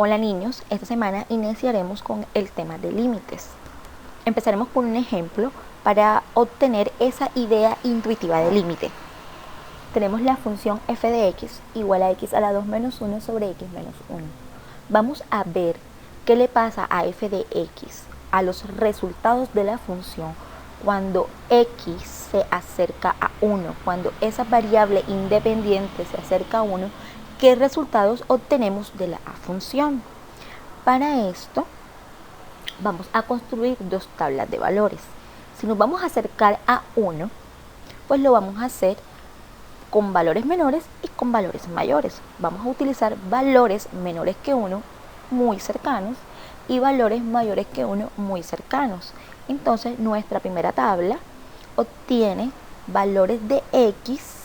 Hola niños, esta semana iniciaremos con el tema de límites. Empezaremos por un ejemplo para obtener esa idea intuitiva de límite. Tenemos la función f de x igual a x a la 2 menos 1 sobre x menos 1. Vamos a ver qué le pasa a f de x, a los resultados de la función, cuando x se acerca a 1, cuando esa variable independiente se acerca a 1, ¿qué resultados obtenemos de la función? Para esto vamos a construir dos tablas de valores. Si nos vamos a acercar a 1, pues lo vamos a hacer con valores menores y con valores mayores. Vamos a utilizar valores menores que 1 muy cercanos y valores mayores que 1 muy cercanos. Entonces nuestra primera tabla obtiene valores de x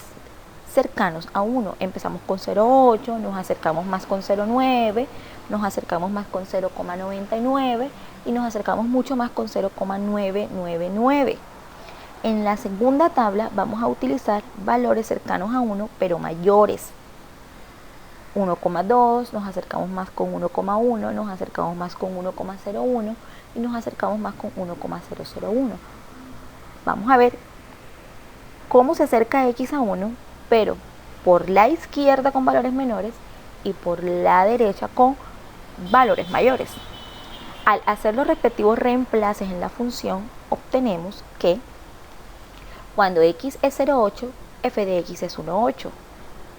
cercanos a 1. Empezamos con 0,8, nos acercamos más con 0,9, nos acercamos más con 0,99 y nos acercamos mucho más con 0,999. En la segunda tabla vamos a utilizar valores cercanos a 1 pero mayores. 1,2, nos acercamos más con 1,1, nos acercamos más con 1,01 y nos acercamos más con 1,001. Vamos a ver cómo se acerca x a 1, pero por la izquierda con valores menores y por la derecha con valores mayores. Al hacer los respectivos reemplaces en la función, obtenemos que cuando x es 0,8, f de x es 1,8.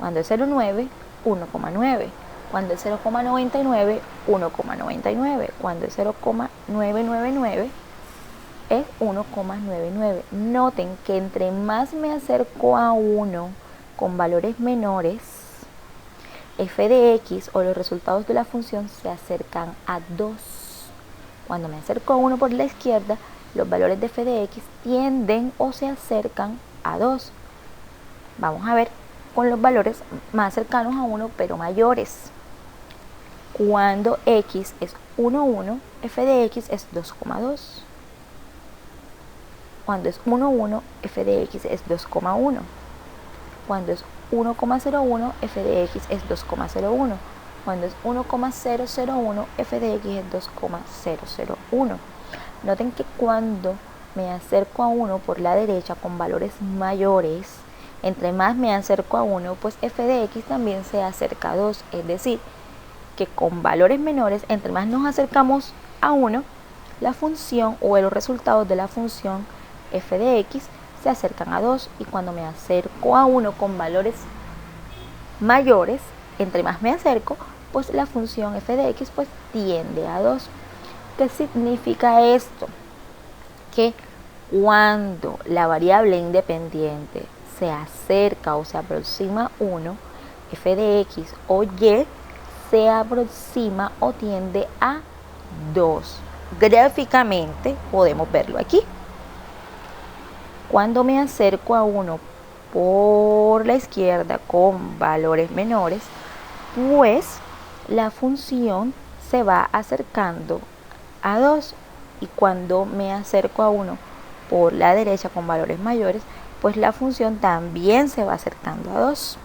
Cuando es 0,9, 1,9. Cuando es 0,99, 1,99. Cuando es 0,999, es 1,99. Noten que entre más me acerco a 1 con valores menores, f de x o los resultados de la función se acercan a 2. Cuando me acerco a 1 por la izquierda, los valores de f de x tienden o se acercan a 2. Vamos a ver con los valores más cercanos a 1 pero mayores. Cuando x es 1,1, f de x es 2,2. Cuando es 1,1, f de x es 2,1. Cuando es 1,01, f de x es 2,01. Cuando es 1,001, f de x es 2,001. Noten que cuando me acerco a 1 por la derecha con valores mayores, entre más me acerco a 1, pues f de x también se acerca a 2. Es decir, que con valores menores, entre más nos acercamos a 1, la función o los resultados de la función f de x se acercan a 2, y cuando me acerco a 1 con valores mayores, entre más me acerco, pues la función f de x pues tiende a 2. ¿Qué significa esto? Que cuando la variable independiente se acerca o se aproxima a 1, f de x o y se aproxima o tiende a 2. Gráficamente podemos verlo aquí. Cuando me acerco a 1 por la izquierda con valores menores, pues la función se va acercando a 2, y cuando me acerco a 1 por la derecha con valores mayores, pues la función también se va acercando a 2.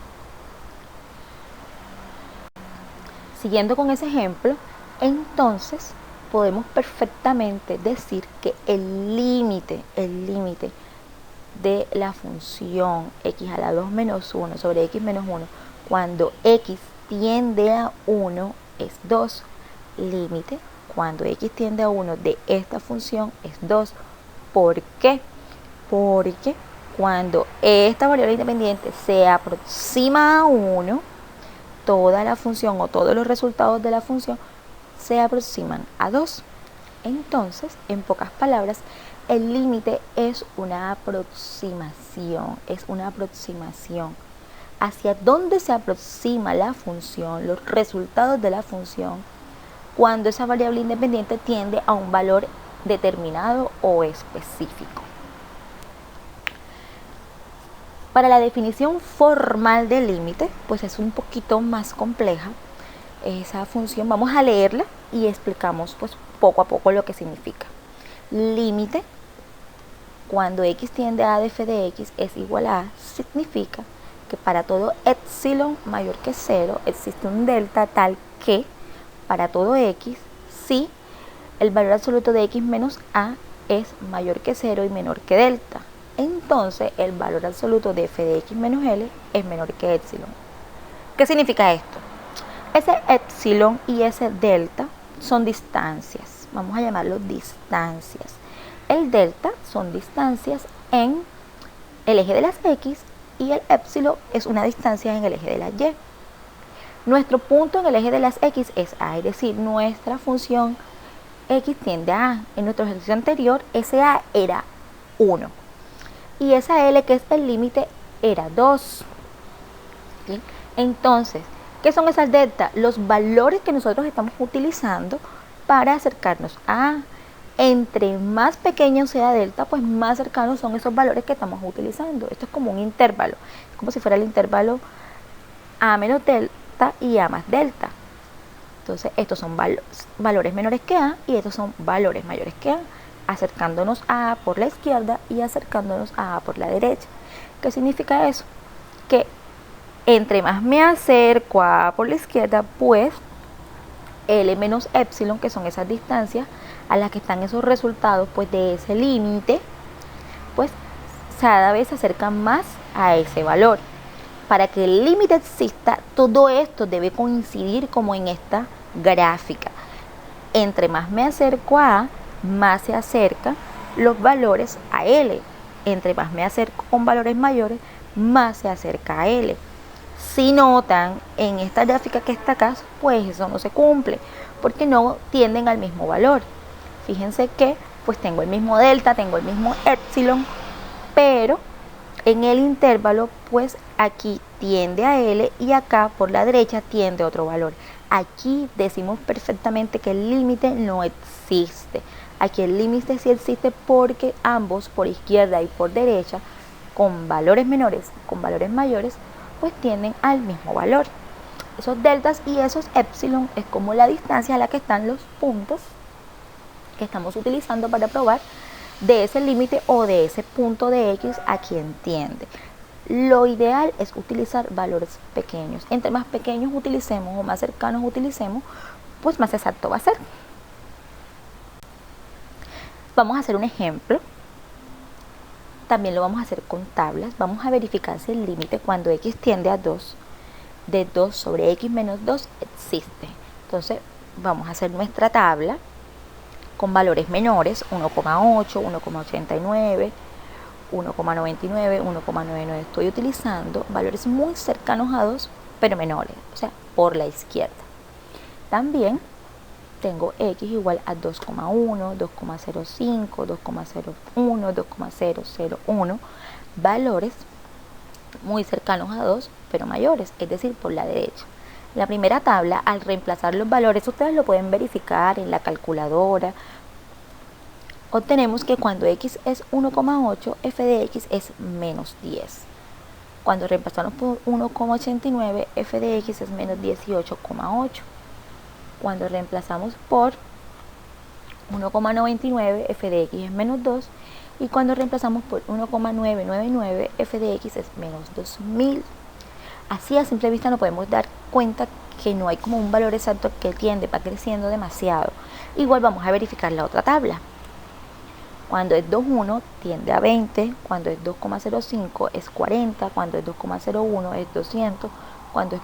Siguiendo con ese ejemplo, entonces podemos perfectamente decir que el límite de la función x a la 2 menos 1 sobre x menos 1 cuando x tiende a 1 es 2. Límite cuando x tiende a 1 de esta función es 2. ¿Por qué? Porque cuando esta variable independiente se aproxima a 1, toda la función o todos los resultados de la función se aproximan a 2. Entonces, en pocas palabras, el límite es una aproximación, hacia dónde se aproxima la función, los resultados de la función, cuando esa variable independiente tiende a un valor determinado o específico. Para la definición formal del límite, pues es un poquito más compleja esa función. Vamos a leerla y explicamos pues poco a poco lo que significa. Límite, cuando x tiende a f de x es igual a, significa que para todo epsilon mayor que 0 existe un delta tal que para todo x si el valor absoluto de x menos a es mayor que 0 y menor que delta. Entonces el valor absoluto de f de x menos l es menor que epsilon. ¿Qué significa esto? Ese epsilon y ese delta son distancias, vamos a llamarlo distancias. El delta son distancias en el eje de las x y el epsilon es una distancia en el eje de las y. Nuestro punto en el eje de las x es a, es decir, nuestra función x tiende a a. En nuestro ejercicio anterior, ese a era 1 y esa l, que es el límite, era 2. ¿Sí? Entonces, ¿qué son esas delta? Los valores que nosotros estamos utilizando para acercarnos a a. Entre más pequeño sea delta, pues más cercanos son esos valores que estamos utilizando. Esto es como un intervalo, es como si fuera el intervalo a menos delta y a más delta. Entonces estos son valores menores que a y estos son valores mayores que a, acercándonos a por la izquierda y acercándonos a por la derecha. ¿Qué significa eso? Que entre más me acerco a por la izquierda, pues L menos epsilon, que son esas distancias a las que están esos resultados pues de ese límite, pues cada vez se acercan más a ese valor. Para que el límite exista, todo esto debe coincidir como en esta gráfica. Entre más me acerco a, más se acercan los valores a L. Entre más me acerco con valores mayores, más se acerca a L. Si notan en esta gráfica que está acá, pues eso no se cumple, porque no tienden al mismo valor. Fíjense que pues tengo el mismo delta, tengo el mismo epsilon, pero en el intervalo pues aquí tiende a L y acá por la derecha tiende a otro valor. Aquí decimos perfectamente que el límite no existe. Aquí el límite sí existe porque ambos, por izquierda y por derecha, con valores menores, con valores mayores, pues tienden al mismo valor. Esos deltas y esos epsilon es como la distancia a la que están los puntos que estamos utilizando para probar de ese límite o de ese punto de x a quien tiende. Lo ideal es utilizar valores pequeños. Entre más pequeños utilicemos o más cercanos utilicemos, pues más exacto va a ser. Vamos a hacer un ejemplo. También lo vamos a hacer con tablas. Vamos a verificar si el límite cuando x tiende a 2, de 2 sobre x menos 2 existe. Entonces vamos a hacer nuestra tabla con valores menores, 1,8, 1,89, 1,99, 1,99. Estoy utilizando valores muy cercanos a 2, pero menores, o sea, por la izquierda. También tengo x igual a 2,1, 2,05, 2,01, 2,001, valores muy cercanos a 2, pero mayores, es decir, por la derecha. La primera tabla, al reemplazar los valores, ustedes lo pueden verificar en la calculadora. Obtenemos que cuando x es 1,8, f de x es menos 10. Cuando reemplazamos por 1,89, f de x es menos 18,8. Cuando reemplazamos por 1,99, f de x es menos 2. Y cuando reemplazamos por 1,999, f de x es menos 2000. Así a simple vista nos podemos dar cuenta que no hay como un valor exacto que tiende, va creciendo demasiado. Igual vamos a verificar la otra tabla. Cuando es 2,1 tiende a 20, cuando es 2,05 es 40, cuando es 2,01 es 200, cuando es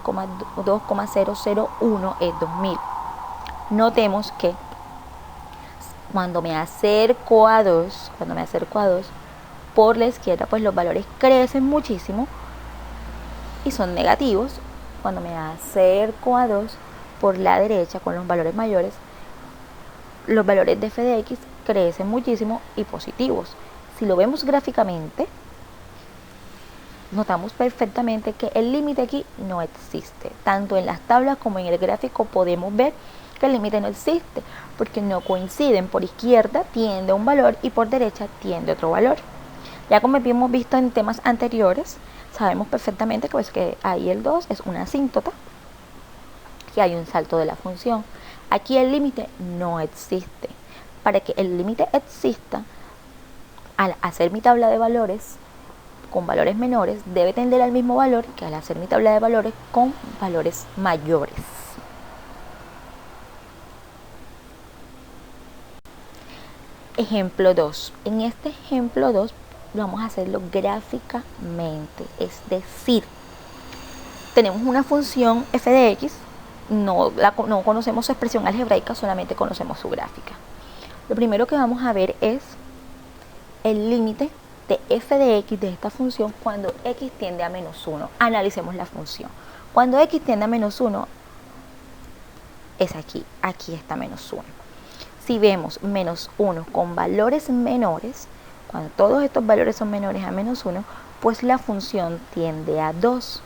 2,001 es 2000. Notemos que cuando me acerco a 2, por la izquierda, pues los valores crecen muchísimo y son negativos. Cuando me acerco a 2 por la derecha con los valores mayores, los valores de f de x crecen muchísimo y positivos. Si lo vemos gráficamente, notamos perfectamente que el límite aquí no existe. Tanto en las tablas como en el gráfico podemos ver que el límite no existe porque no coinciden. Por izquierda tiende a un valor y por derecha tiende a otro valor. Ya como hemos visto en temas anteriores, sabemos perfectamente que, pues, que ahí el 2 es una asíntota, que hay un salto de la función. Aquí el límite no existe. Para que el límite exista, al hacer mi tabla de valores con valores menores, debe tender al mismo valor que al hacer mi tabla de valores con valores mayores. ejemplo 2. En este ejemplo 2 vamos a hacerlo gráficamente, es decir, tenemos una función f de x, no conocemos su expresión algebraica, solamente conocemos su gráfica. Lo primero que vamos a ver es el límite de f de x de esta función cuando x tiende a menos 1. Analicemos la función. Cuando x tiende a menos 1, es aquí está menos 1. Si vemos menos 1 con valores menores, cuando todos estos valores son menores a menos 1, pues la función tiende a 2.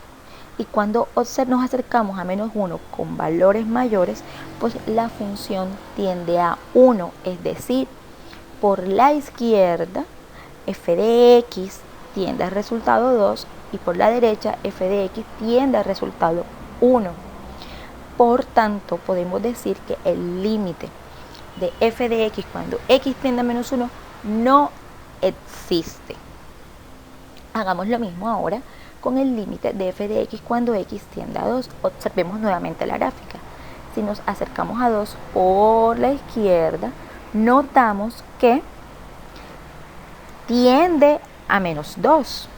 Y cuando nos acercamos a menos 1 con valores mayores, pues la función tiende a 1. Es decir, por la izquierda, f de x tiende al resultado 2 y por la derecha, f de x tiende al resultado 1. Por tanto, podemos decir que el límite de f de x cuando x tiende a menos 1 no existe. Hagamos lo mismo ahora con el límite de f de x cuando x tiende a 2. Observemos nuevamente la gráfica. Si nos acercamos a 2 por la izquierda, notamos que tiende a menos 2.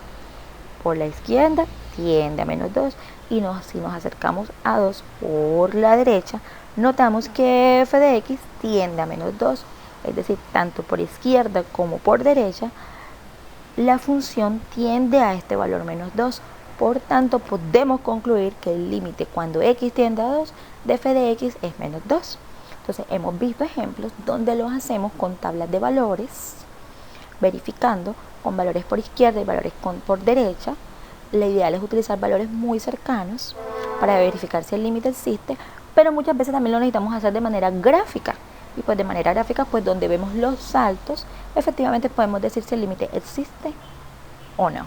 Por la izquierda tiende a menos 2. Y si nos acercamos a 2 por la derecha, notamos que f de x tiende a menos 2. Es decir, tanto por izquierda como por derecha, la función tiende a este valor menos 2. Por tanto, podemos concluir que el límite cuando x tiende a 2 de f de x es menos 2. Entonces, hemos visto ejemplos donde los hacemos con tablas de valores, verificando con valores por izquierda y valores por derecha. Lo ideal es utilizar valores muy cercanos para verificar si el límite existe, pero muchas veces también lo necesitamos hacer de manera gráfica. Y pues de manera gráfica, pues donde vemos los saltos, efectivamente podemos decir si el límite existe o no.